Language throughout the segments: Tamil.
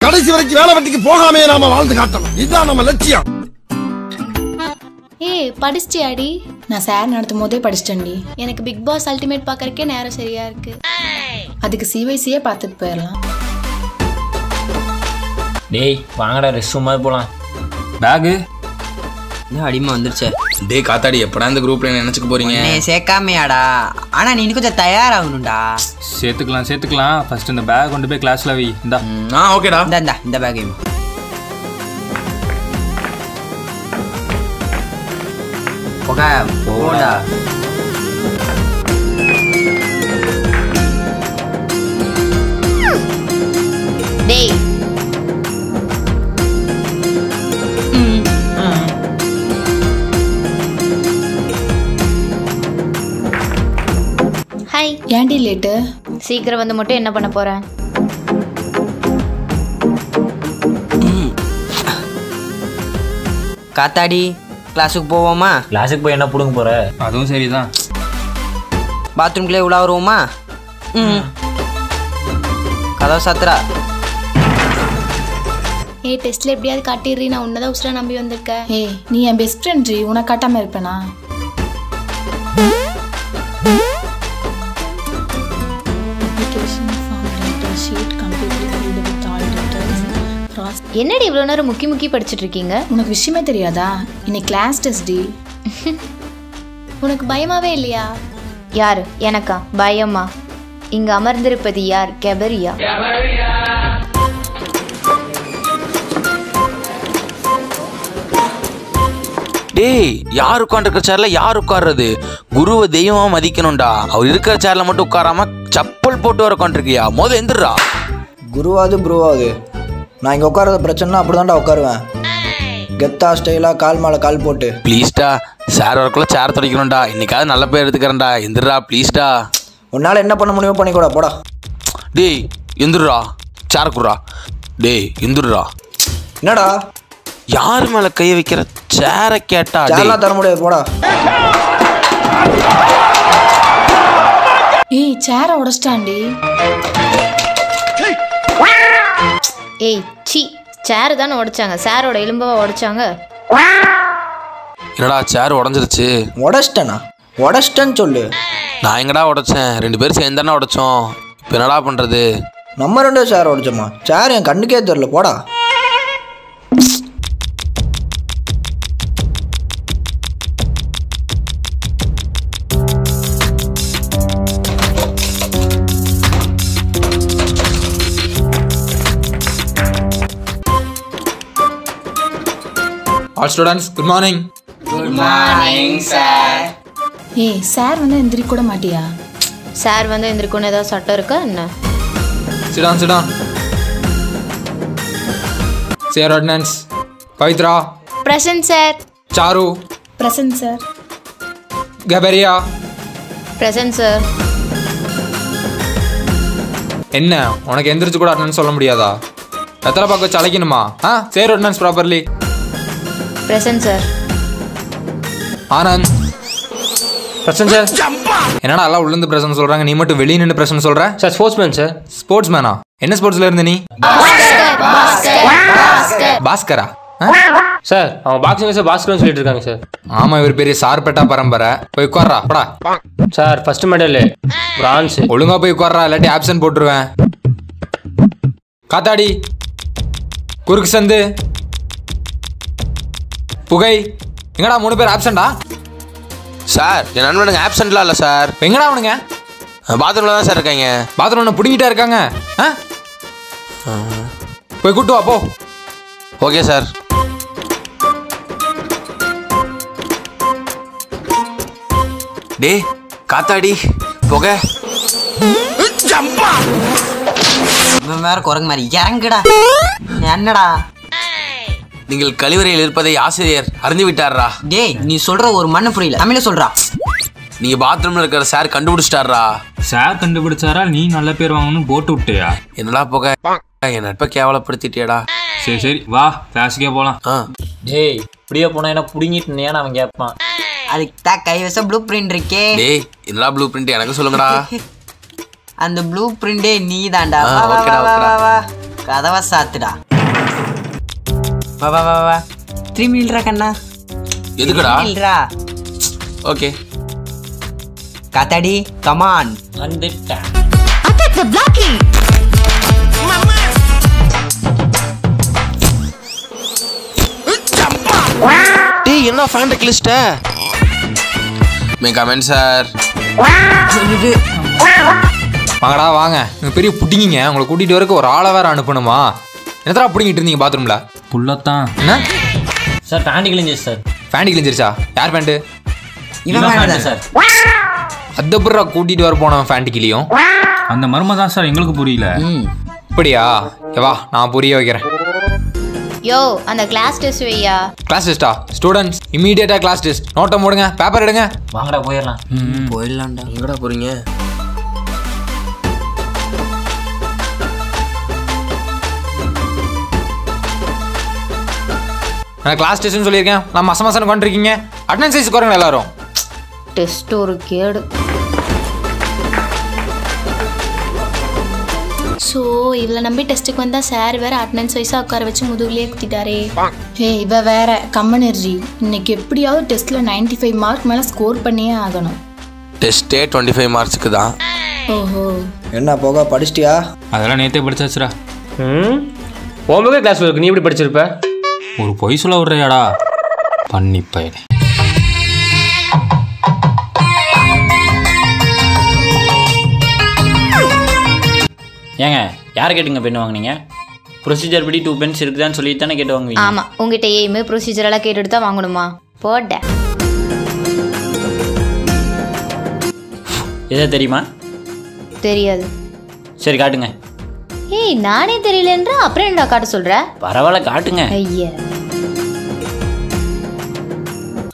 கடைசி வரைக்கும் வேலை வெட்டிக்கு போகாமே நாம வாழ்ந்து காட்டணும். இதுதான் நம்ம லட்சியம். ஏய் படிச்சியாடி? நான் சார் நடத்தும் போதே படிச்சிட்டேன்டி. எனக்கு பிக் பாஸ் அல்டிமேட் பார்க்கறக்கே நேரம் சரியா இருக்கு. அதுக்கு சிவைசியே பார்த்துட்டு போயிடலாம். டேய் வாங்கடா ரெஸ்ட் ரூம் மாதிரி போகலாம். பேகு அடிமை வந்துருச்சு. டேய் காத்தாடி எப்படா இந்த குரூப்ல நினைச்சுக்க போறீங்க? சேர்க்காமையாடா. ஆனா நீ கொஞ்சம் தயாராகணும்டா. சேர்த்துக்கலாம். ஃபர்ஸ்ட் இந்த பேக் கொண்டு போய் கிளாஸ்ல வை. இந்தா. ஓகேடா. இந்த பேக் போடா. டேய் ஹாய். ஏன்டி லேட்டு? சீக்கிரம் வந்து மட்டும் என்ன பண்ண போற? காத்தாடி கிளாஸுக்கு போவோமா? கிளாஸுக்கு போய் என்ன புடுங்க போற? அதுவும் சரிதான். பாத்ரூம்குள்ளே உலா வருவோமா? கதவு சாத்திரா. ஏய் டெஸ்ட்ல எப்படியாவது காட்டிடுறீ, நான் உன்னதான் உசுரா நம்பி வந்திருக்கேன். ஏய் நீ என் பெஸ்ட் ஃப்ரெண்ட் ஜி, உனக்கு காட்டாம இருப்பேனா? என்னடி இவ்வளோ நேரம் முக்கி படிச்சுட்டு இருக்கீங்க? உனக்கு விஷயமே தெரியாதா? இன்னைக்கு கிளாஸ் டெஸ்ட் டி. உனக்கு பயமாவே இல்லையா? யாரு? எனக்கா பயமா? இங்க அமர்ந்திருப்பது யார்? கெபரியா? டேய் யார் உட்காந்துருக்கிற சேர்ல யார் உட்கார்றது? குருவை தெய்வமா மதிக்கணும்டா. அவர் இருக்கிற சேர்ல மட்டும் உட்காராம சப்பல் போட்டு வர உட்காந்துருக்கியா? முதல்ல எந்திரா. குருவாது ப்ரூவாது, நான் இங்கே உட்காரத பிரச்சனைனா அப்படி தான்டா உட்காருவேன். கெத்தா ஸ்டைலாக கால் மேலே கால் போட்டு. ப்ளீஸ்டா சார் வரக்குள்ள சேர் துடைக்கணும்டா. இன்னைக்காவது நல்ல பேர் எடுத்துக்கிறேன்டா. எந்திரா ப்ளீஸ்டா. உன்னால் என்ன பண்ண முடியுமோ பண்ணிக்கூடா போடா. டேய் எந்திரா, சேர் குடுறா. டேய் எந்திரா. என்னடா யார் மேல கையை வைக்கிற? சேரை கேட்டா சேர்லாம் தர முடியாது போடா. ஏய் சேரை உடச்சிட்டாண்டி. ஏய் சி, சேர் தானே உடைச்சாங்க, சாரோட எலும்பவா உடைச்சாங்க. என்னடா சேர் உடஞ்சிருச்சு? உடச்சிட்டேன்னு சொல்லு. நான் எங்கடா உடைச்சேன்? 2 பேரும் சேர்ந்து தானே உடைச்சோம். இப்போ என்னடா பண்றது? நம்ம 2 சேர் உடைச்சோமா? சேர் என் கண்ணுக்கே தெரியல போடா. All students, good morning. Good morning, sir. ஏய் சார் வந்து எந்திரிக்க கூட மாட்டியா? சார் வந்து எந்திரிக்கணும் ஏதாவது சட்டம் இருக்கா என்ன? Sit down. Say your ordinance. Pavitra. Present sir. Charu. Present sir. Gabaria. Present sir. என்ன உனக்கு எந்திரிச்சு கூட அட்டெண்டன்ஸ் சொல்ல முடியாதா? எத்தனை பக்கம் வச்சு அழைக்கணுமா? Say your ordinance properly. Present sir. Anand. Present sir. என்னடா எல்லாம் உள்ள இருந்து பிரசன்ட் சொல்றாங்க, நீ மட்டும் வெளிய நின்னு பிரசன்ட் சொல்ற? Sir sportsman sir. ஸ்போர்ட்ஸ்மேனா? என்ன ஸ்போர்ட்ஸ்ல இருந்த நீ? பாஸ்கரா? சார் அவங்க பாக்ஸிங் சார் பாஸ்கர்னு சொல்லிட்டு இருக்காங்க சார். ஆமா இவர் பெரிய சார்பேட்டா பரம்பரை. போய் உட்கார்றா படா. Sir first medal France. ஒழுங்கா போய் உட்கார்றா, இல்லாட்டி ஆப்சென்ட் போட்டுருவேன். காத்தாடி, குறுக்கு சந்து, புகை, எங்கடா 3 பேர் ஆப்சென்டா? சார் என் நண்பனுங்க ஆப்சென்ட்லாம் இல்லை சார். எங்கடா அவனுங்க? பாத்ரூம்ல தான் சார் இருக்காங்க. பாத்ரூம்ல பிடிங்கிட்டா இருக்காங்க. போய் கூட்டு வா போ. Okay sir. டே காத்தாடி, புகை. இவன் வேற குரங்கு மாதிரி இறங்குடா. என்னடா நீங்கள் கழிவறையில் இருப்பதை ஆசிரியர் அறிந்து விட்டாரா? டேய் நீ சொல்ற ஒரு மண்ணு புரியல, தமிழ சொல்றா. நீங்க பாத்ரூம்ல இருக்கிற சார் கண்டுபிடிச்சிட்டாரா? சார் கண்டுபிடிச்சாரா? நீ நல்ல பேர் வாங்கணும்னு போட்டு விட்டியா? என்னடா புகை, என் நட்பை கேவலப்படுத்திட்டியடா. சரி வா கிளாஸுக்கே போலாம். டேய் இப்படியே போனா என்ன புடிங்கிட்டு அவன் கேட்பான். அதுக்கு தான் கைவசம் ப்ளூ பிரிண்ட் இருக்கே. டேய் என்னடா ப்ளூ பிரிண்ட் எனக்கு சொல்லுங்கடா. அந்த ப்ளூ பிரிண்டே நீ தான்டா. ஓகேடா ஓகேடா. கதவை சாத்துடா. வா வா வா வா திரும்பி நில்றா கண்ணா. எதுக்குடா? நில்றா. ஓகே. காத்தாடி கமான். வந்துட்டேன். டேய் என்ன ஃபேண்ட் கிளிஸ்ட? மே கமெண்ட் சார். வாங்கடா வாங்க. நீங்கள் பெரிய புட்டிங்க. உங்களை கூட்டிகிட்டு வரக்கு ஒரு ஆளை வேறு அனுப்பணுமா? என்னத்தரா பிடிங்கிட்டு இருந்தீங்க பாத்ரூமில்? புள்ளத்தான். என்ன சார் பேண்ட் கிழிஞ்சிச்சு சார். பேண்ட் கிழிஞ்சிருச்சா? யார் பேண்ட்டு? இவன் பேண்ட் சார். அதப்புறா கூட்டிகிட்டு வர போனவன் பேண்ட் கிளியும். அந்த மர்மம் தான் சார் எங்களுக்கு புரியல. இப்படியா? வா நான் புரிய வைக்கிறேன். யோ அந்த கிளாஸ் டெஸ்ட் வையா. கிளாஸ் டெஸ்ட்டா? ஸ்டூடெண்ட்ஸ் இமீடியட்டாக கிளாஸ் டெஸ்ட். நோட்டை போடுங்க, பேப்பர் எடுங்க. வாங்கடா போயிடலாம். போயிடலாம்டா. எங்கடா போறீங்க? நான் கிளாஸ் டெஸ்ட்னு சொல்லியிருக்கேன். நான் மசமசன்னு கொண்டிருக்கீங்க. அட்டெண்டன்ஸ் சைஸ் குறைங்க எல்லாரும். டெஸ்ட் ஒரு கேடு. ஸோ இவளை நம்பி டெஸ்ட்டுக்கு வந்தால் சார் வேற அட்டெண்டன்ஸ் வைஸாக உட்கார வச்சு முதுகுலேயே குத்திட்டாரே. இவ வேற கம்மனர்ஜி. இன்னைக்கு எப்படியாவது டெஸ்ட்டில் 95 மார்க் மேலே ஸ்கோர் பண்ணியே ஆகணும். டெஸ்ட்டே 25 மார்க்ஸுக்கு தான். ஓஹோ. என்ன போக படிச்சிட்டியா? அதெல்லாம் நேற்றே படிச்சாச்சுடா. உன் கிளாஸ் இருக்கு. நீ எப்படி படிச்சிருப்ப? ஒரு பொய் சொல்ல விடுறியாடா பண்ணி பையன். ஏங்க யாரை கேட்டுங்க பெண் வாங்கினீங்க? ப்ரொசீஜர் படி 2 பென்ஸ் இருக்குதான்னு சொல்லிட்டு தானே கேட்டு வாங்குவீங்க. ஆமாம் உங்ககிட்ட எய்மு ப்ரொசீஜரெல்லாம் கேட்டுட்டு தான் வாங்கணுமா? போட எதை தெரியுமா? தெரியாது. சரி காட்டுங்க. ஏய் நானே தெரியலன்ற அப்புறம் என்னடா காட்ட சொல்ற? பரவாயில்ல காட்டுங்க. ஐயா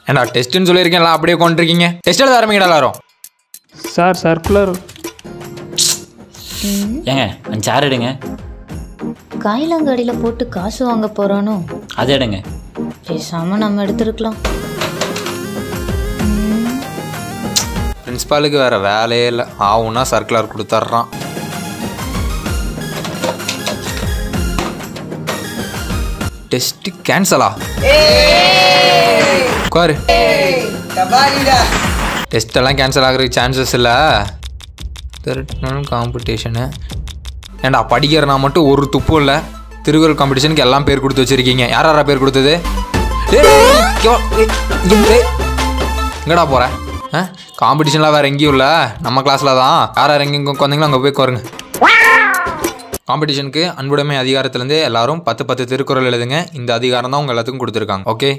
ஏண்டா டெஸ்ட்டுன்னு சொல்லியிருக்கேன், எல்லாம் அப்படியே கொண்டிருக்கீங்க. டெஸ்ட் எழுத ஆரம்பிங்கடா எல்லாரும். Sir circular. ஏங்க அந்த சேர் எடுங்க. காயிலாங்கடியில் போட்டு காசு வாங்க போகிறானோ? அது எடுங்க. பேசாமல் நம்ம எடுத்துருக்கலாம். பிரின்ஸ்பாலுக்கு வேறு வேலையே இல்லை. ஆகுன்னா சர்க்குலர் கொடுத்துட்றான். டெஸ்ட்டு கேன்சலா? உட்காரு. டெஸ்ட் எல்லாம் கேன்சல் ஆகிறதுக்கு சான்சஸ் இல்லை. காம்படிஷனு. ஏண்டா படிக்கிறனா மட்டும் ஒரு துப்பு இல்லை. திருக்குறள் காம்படிஷனுக்கு எல்லாம் பேர் கொடுத்து வச்சுருக்கீங்க. யார் யாரா பேர் கொடுத்தது? எங்கடா போகிறேன்? காம்படிஷன்லாம் வேறு எங்கேயும் இல்லை, நம்ம கிளாஸில் தான். யார் யார் எங்கே வந்தீங்களோ அங்கே போய் கோருங்க. காம்படிஷனுக்கு அன்புடைமை அதிகாரத்துலேருந்து எல்லாரும் 10 திருக்குறள் எழுதுங்க. இந்த அதிகாரம் தான் உங்கள் எல்லாத்துக்கும் கொடுத்துருக்காங்க. ஓகே.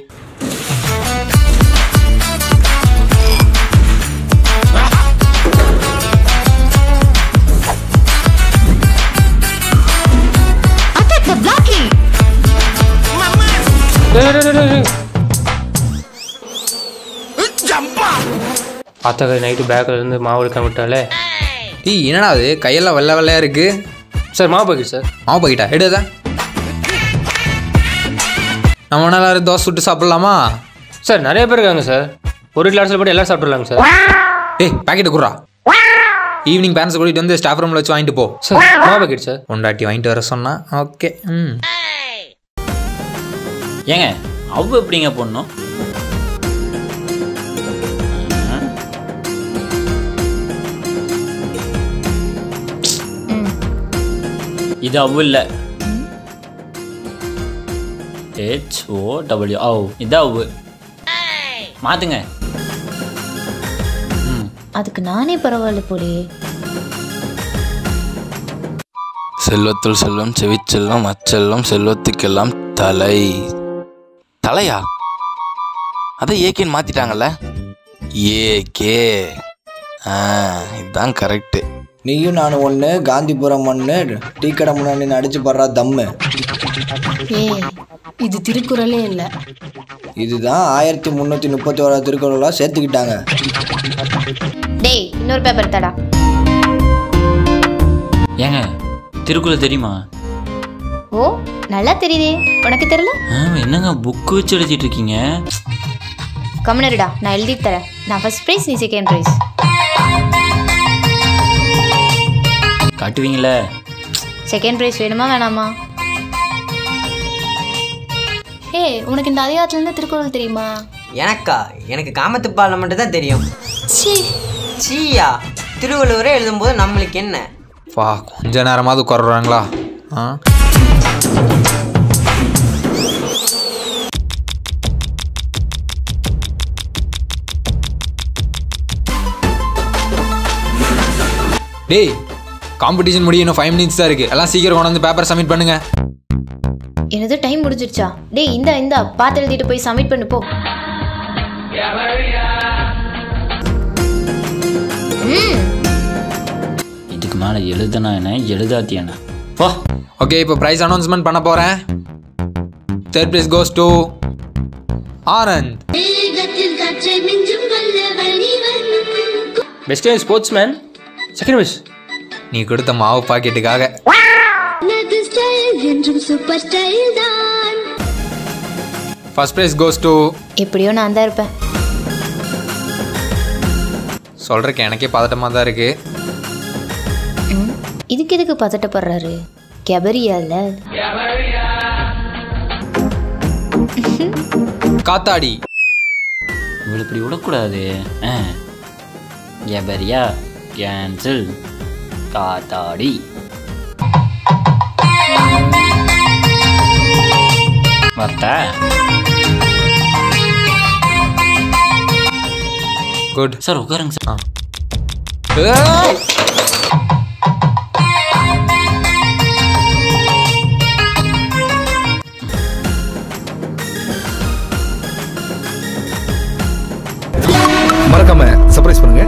அத்தகை நைட்டு பேக்கில் இருந்து மாவு எடுக்க விட்டாலே. என்னடா அது கையெல்லாம் வெள்ளை வெள்ளையாக இருக்குது? சார் மாவு பாக்கெட் சார். மாவு பாக்கெட்டா? எடுதா. நம்ம நல்லா தோசை சுட்டு சாப்பிட்லாமா? சார் நிறைய பேர் இருக்காங்க சார். ஒரு கிளாஸில் போட்டு எல்லாம் சாப்பிட்லாங்க சார். ஏய் பேக்கெட்டு குடுறா. ஈவினிங் பேரண்ட்ஸ் கூட்டிகிட்டு வந்து ஸ்டாஃப் ரூமில் வச்சு வாங்கிட்டு போ. சார் மாவு பாக்கெட் சார். பொண்டாட்டி வாங்கிட்டு வர சொன்னா. ஓகே. ஏங்க அவ்வளோ எப்படிங்க போடணும்? இது அவ்வு இல்லை. HOW இதான் அவ்வு. மாத்துங்க. அதுக்கு நானே பரவாயில்ல போலே. செல்வத்துள் செல்வம் செவிச்செல்வம் அச்செல்வம் செல்வத்துக்கெல்லாம் தலை. தலையா? அதை ஏகேன்னு மாத்திட்டாங்கல்ல. ஏகே. இதுதான் கரெக்டு. நீயும் நானும் ஒன்று, காந்திபுரம் ஒன்று, டீ கடை முன்னாடி அடிச்சு படுறா தம்மு. இது திருக்குறளே இல்லை. இதுதான் 1331 திருக்குறளாக சேர்த்துக்கிட்டாங்க. டேய் இன்னொரு பேப்பர் தடா. ஏங்க திருக்குறள் தெரியுமா? ஓ நல்லா தெரியுதே. உனக்கு தெரியல? என்னங்க புக்கு வச்சு எழுதிட்டு இருக்கீங்க? கம்னருடா நான் எழுதி தரேன். நான் ஃபர்ஸ்ட் ப்ரைஸ், நீ செகண்ட் ப்ரைஸ். காட்டுவீங்களே? செகண்ட் ப்ரைஸ் வேணுமா வேணாமா? ஏய் உனக்கு இந்த அதிகாரத்துலேருந்து திருக்குறள் தெரியுமா? எனக்கா? எனக்கு காமத்துப்பாலில் மட்டும் தான் தெரியும். சி சீயா, திருவள்ளுவரே எழுதும்போது நம்மளுக்கு என்ன? வா கொஞ்ச நேரமாவது உட்காருறாங்களா? ஆ டேய் காம்படிஷன் முடிய இன்னும் 5 minutes தான் இருக்குது. எல்லாம் சீக்கிரம் கொண்டு வந்து பேப்பர் சப்மிட் பண்ணுங்க. எனது டைம் முடிஞ்சிருச்சா? டேய் இந்தா பார்த்து எழுதிட்டு போய் சப்மிட் பண்ணு போ. இதுக்கு மேலே எழுதுனா என்ன எழுதாத்தி என்ன வா. ஓகே இப்போ ப்ரைஸ் அனௌன்ஸ்மெண்ட் பண்ண போகிறேன். Third place goes to Anand. Best sports man. Second best நீ கொடுத்த மாவு பாக்கெட்டுக்காக. ஃபர்ஸ்ட் பிரைஸ் கோஸ் டு எப்படியோ நான் தான் இருப்பேன். சொல்கிறக்கு எனக்கே பதட்டமாக தான் இருக்கு. இதுக்கு எதுக்கு பதட்டப்படுறாரு? கெபரியால காத்தாடி. இவளை இப்படி விடக்கூடாது. எபரியா கேன்சல். காத்தாடி. வரட்டா? குட் சார் உட்காருங்க சார். ஏய்